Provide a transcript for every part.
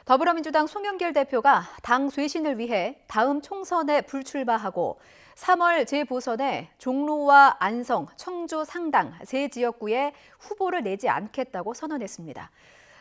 더불어민주당 송영길 대표가 당 쇄신을 위해 다음 총선에 불출마하고 3월 재보선에 종로와 안성, 청주 상당 세 지역구에 후보를 내지 않겠다고 선언했습니다.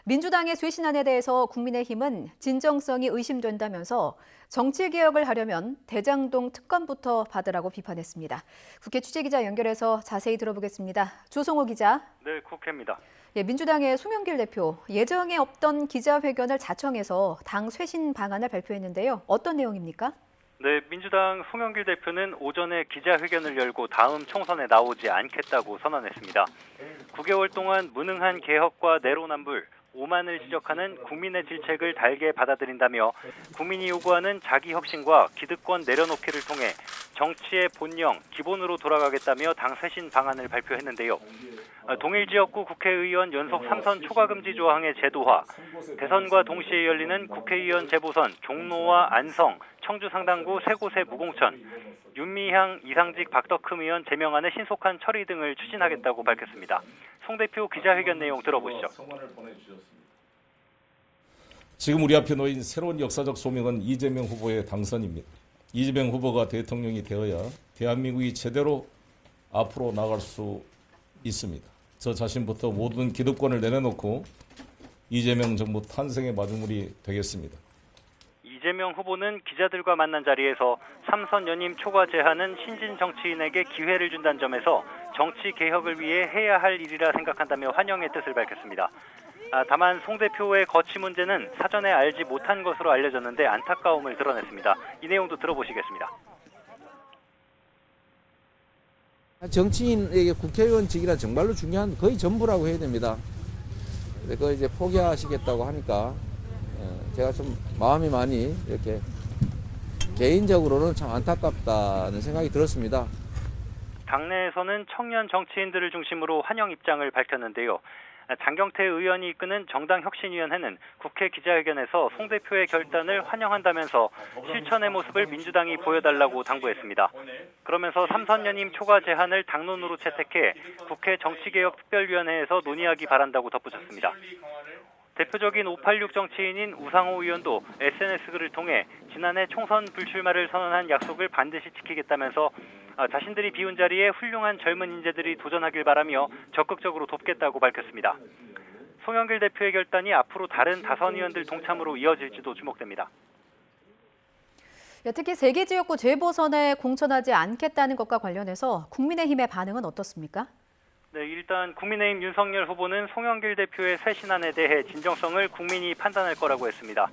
민주당의 쇄신안에 대해서 국민의힘은 진정성이 의심된다면서 정치개혁을 하려면 대장동 특검부터 받으라고 비판했습니다. 국회 취재기자 연결해서 자세히 들어보겠습니다. 조성호 기자. 네, 국회입니다. 민주당의 송영길 대표, 예정에 없던 기자회견을 자청해서 당 쇄신 방안을 발표했는데요. 어떤 내용입니까? 네, 민주당 송영길 대표는 오전에 기자회견을 열고 다음 총선에 나오지 않겠다고 선언했습니다. 9개월 동안 무능한 개혁과 내로남불, 오만을 지적하는 국민의 질책을 달게 받아들인다며 국민이 요구하는 자기혁신과 기득권 내려놓기를 통해 정치의 본영, 기본으로 돌아가겠다며 당 쇄신 방안을 발표했는데요. 동일 지역구 국회의원 연속 3선 초과금지 조항의 제도화, 대선과 동시에 열리는 국회의원 재보선 종로와 안성, 청주 상당구 세 곳의 무공천, 윤미향, 이상직, 박덕흠 의원 제명안의 신속한 처리 등을 추진하겠다고 밝혔습니다. 송 대표 기자회견 내용 들어보시죠. 지금 우리 앞에 놓인 새로운 역사적 소명은 이재명 후보의 당선입니다. 이재명 후보가 대통령이 되어야 대한민국이 제대로 앞으로 나갈 수 있습니다. 저 자신부터 모든 기득권을 내려놓고 이재명 정부 탄생의 마중물이 되겠습니다. 이재명 후보는 기자들과 만난 자리에서 3선 연임 초과 제한은 신진 정치인에게 기회를 준다는 점에서 정치 개혁을 위해 해야 할 일이라 생각한다며 환영의 뜻을 밝혔습니다. 다만 송 대표의 거취 문제는 사전에 알지 못한 것으로 알려졌는데 안타까움을 드러냈습니다. 이 내용도 들어보시겠습니다. 정치인에게 국회의원직이란 정말로 중요한 거의 전부라고 해야 됩니다. 그걸 이제 포기하시겠다고 하니까 제가 좀 마음이 많이 이렇게 개인적으로는 참 안타깝다는 생각이 들었습니다. 당내에서는 청년 정치인들을 중심으로 환영 입장을 밝혔는데요. 장경태 의원이 이끄는 정당혁신위원회는 국회 기자회견에서 송 대표의 결단을 환영한다면서 실천의 모습을 민주당이 보여달라고 당부했습니다. 그러면서 3선 연임 초과 제한을 당론으로 채택해 국회 정치개혁특별위원회에서 논의하기 바란다고 덧붙였습니다. 대표적인 586 정치인인 우상호 의원도 SNS 글을 통해 지난해 총선 불출마를 선언한 약속을 반드시 지키겠다면서 자신들이 비운 자리에 훌륭한 젊은 인재들이 도전하길 바라며 적극적으로 돕겠다고 밝혔습니다. 송영길 대표의 결단이 앞으로 다른 다선 의원들 동참으로 이어질지도 주목됩니다. 특히 세 개 지역구 재보선에 공천하지 않겠다는 것과 관련해서 국민의힘의 반응은 어떻습니까? 네, 일단 국민의힘 윤석열 후보는 송영길 대표의 쇄신안에 대해 진정성을 국민이 판단할 거라고 했습니다.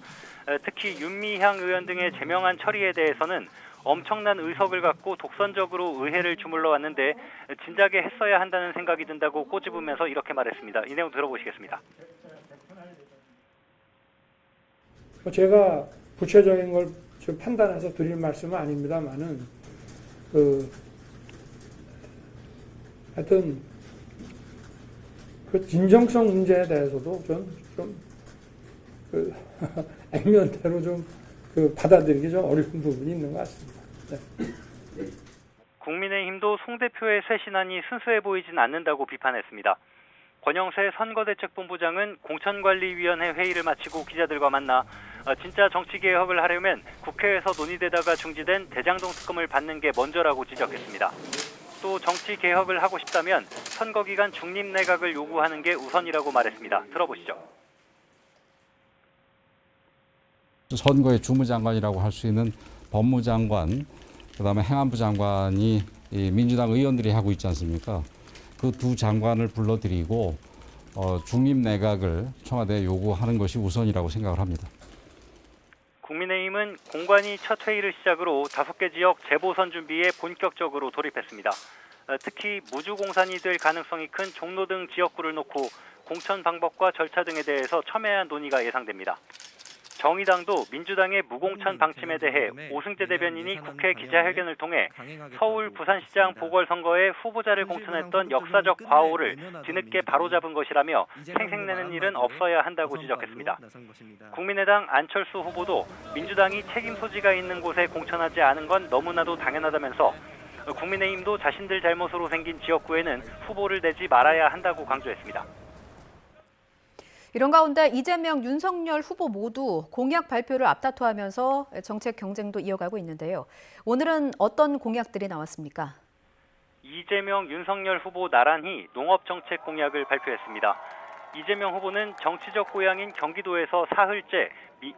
특히 윤미향 의원 등의 제명안 처리에 대해서는 엄청난 의석을 갖고 독선적으로 의회를 주물러 왔는데 진작에 했어야 한다는 생각이 든다고 꼬집으면서 이렇게 말했습니다. 이 내용 들어보시겠습니다. 제가 구체적인 걸 좀 판단해서 드릴 말씀은 아닙니다만은 하여튼 그 진정성 문제에 대해서도 액면대로 좀 받아들이기 좀 어려운 부분이 있는 것 같습니다. 네. 국민의힘도 송 대표의 쇄신안이 순수해 보이진 않는다고 비판했습니다. 권영세 선거대책본부장은 공천관리위원회 회의를 마치고 기자들과 만나 진짜 정치개혁을 하려면 국회에서 논의되다가 중지된 대장동 특검을 받는 게 먼저라고 지적했습니다. 또 정치개혁을 하고 싶다면 선거기간 중립내각을 요구하는 게 우선이라고 말했습니다. 들어보시죠. 선거의 주무장관이라고 할 수 있는 법무장관, 그다음에 행안부 장관이 민주당 의원들이 하고 있지 않습니까? 그 두 장관을 불러들이고 중립내각을 청와대에 요구하는 것이 우선이라고 생각을 합니다. 국민의힘은 공관위 첫 회의를 시작으로 5개 지역 재보선 준비에 본격적으로 돌입했습니다. 특히 무주공산이 될 가능성이 큰 종로 등 지역구를 놓고 공천 방법과 절차 등에 대해서 첨예한 논의가 예상됩니다. 정의당도 민주당의 무공천 방침에 대해 오승재 대변인이 국회 기자회견을 통해 서울, 부산시장 보궐선거에 후보자를 공천했던 역사적 과오를 뒤늦게 바로잡은 것이라며 생색내는 일은 없어야 한다고 지적했습니다. 국민의당 안철수 후보도 민주당이 책임 소지가 있는 곳에 공천하지 않은 건 너무나도 당연하다면서 국민의힘도 자신들 잘못으로 생긴 지역구에는 후보를 내지 말아야 한다고 강조했습니다. 이런 가운데 이재명, 윤석열 후보 모두 공약 발표를 앞다투하면서 정책 경쟁도 이어가고 있는데요. 오늘은 어떤 공약들이 나왔습니까? 이재명, 윤석열 후보 나란히 농업정책 공약을 발표했습니다. 이재명 후보는 정치적 고향인 경기도에서 사흘째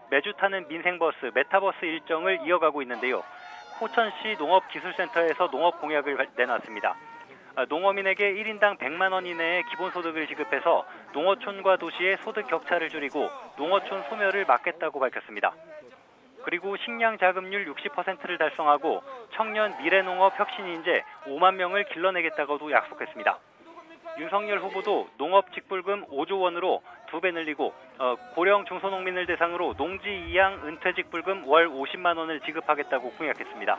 매주 타는 민생버스, 메타버스 일정을 이어가고 있는데요. 포천시 농업기술센터에서 농업 공약을 내놨습니다. 농어민에게 1인당 100만 원 이내의 기본소득을 지급해서 농어촌과 도시의 소득 격차를 줄이고 농어촌 소멸을 막겠다고 밝혔습니다. 그리고 식량 자급률 60%를 달성하고 청년 미래농업 혁신인재 5만 명을 길러내겠다고도 약속했습니다. 윤석열 후보도 농업직불금 5조 원으로 2배 늘리고 고령 중소농민을 대상으로 농지 이양 은퇴직불금 월 50만 원을 지급하겠다고 공약했습니다.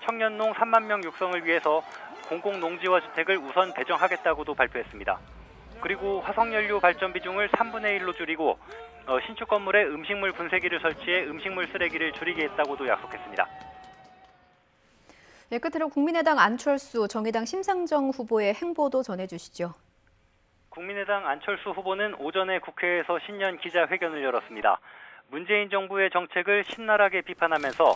청년농 3만 명 육성을 위해서 공공농지화 주택을 우선 배정하겠다고도 발표했습니다. 그리고 화석연료 발전 비중을 3분의 1로 줄이고 신축 건물에 음식물 분쇄기를 설치해 음식물 쓰레기를 줄이겠다고도 약속했습니다. 네, 끝으로 국민의당 안철수, 정의당 심상정 후보의 행보도 전해주시죠. 국민의당 안철수 후보는 오전에 국회에서 신년 기자회견을 열었습니다. 문재인 정부의 정책을 신랄하게 비판하면서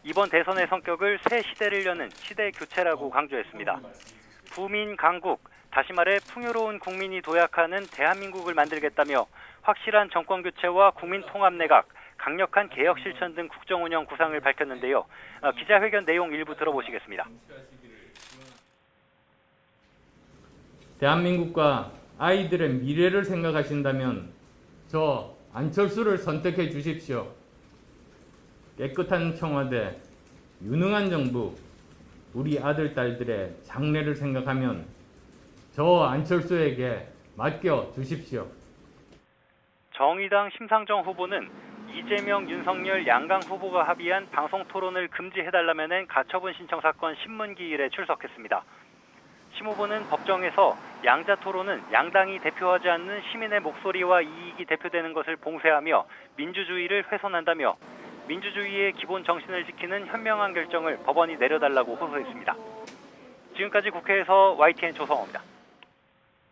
이번 대선의 성격을 새 시대를 여는 시대 교체라고 강조했습니다. 부민 강국, 다시 말해 풍요로운 국민이 도약하는 대한민국을 만들겠다며 확실한 정권 교체와 국민 통합 내각, 강력한 개혁 실천 등 국정 운영 구상을 밝혔는데요. 기자회견 내용 일부 들어보시겠습니다. 대한민국과 아이들의 미래를 생각하신다면 저 안철수를 선택해 주십시오. 깨끗한 청와대, 유능한 정부, 우리 아들, 딸들의 장래를 생각하면 저 안철수에게 맡겨 주십시오. 정의당 심상정 후보는 이재명, 윤석열 양강 후보가 합의한 방송 토론을 금지해달라며 낸 가처분 신청 사건 신문기일에 출석했습니다. 심 후보는 법정에서 양자 토론은 양당이 대표하지 않는 시민의 목소리와 이익이 대표되는 것을 봉쇄하며 민주주의를 훼손한다며 민주주의의 기본 정신을 지키는 현명한 결정을 법원이 내려달라고 호소했습니다. 지금까지 국회에서 YTN 조성호입니다.